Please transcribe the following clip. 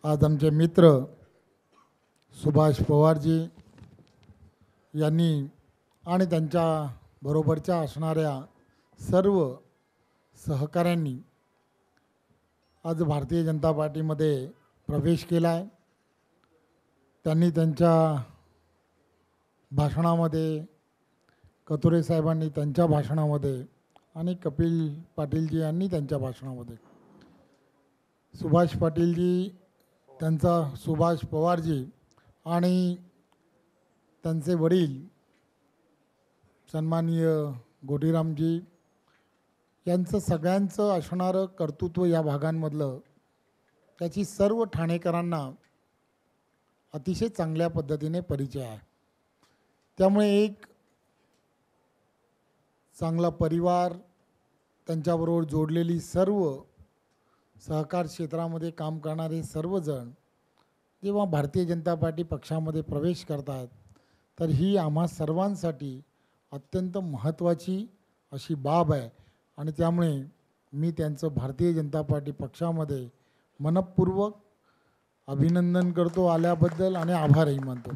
आज आमचे मित्र सुभाष पवारजी यांनी आणि त्यांच्या बरोबरच्या असणाऱ्या सर्व सहकाऱ्यांनी आज भारतीय जनता पार्टीमध्ये प्रवेश केला आहे। त्यांनी त्यांच्या भाषणामध्ये, कतुरे साहेबांनी त्यांच्या भाषणामध्ये आणि कपिल पाटीलजी यांनी त्यांच्या भाषणामध्ये, सुभाष पाटीलजी त्यांचा सुभाष पवारजी आणि त्यांचे वडील सन्माननीय गोटीरामजी यांचं सगळ्यांचं असणारं कर्तृत्व या भागांमधलं त्याची सर्व ठाणेकरांना अतिशय चांगल्या पद्धतीने परिचय आहे। त्यामुळे एक चांगला परिवार, त्यांच्याबरोबर जोडलेली सर्व सहकार क्षेत्रामध्ये काम करणारे सर्वजण जेव्हा भारतीय जनता पार्टी पक्षामध्ये प्रवेश करतात तर ही आम्हा सर्वांसाठी अत्यंत महत्त्वाची अशी बाब आहे आणि त्यामुळे मी त्यांचं भारतीय जनता पार्टी पक्षामध्ये मनपूर्वक अभिनंदन करतो आल्याबद्दल आणि आभारही मानतो।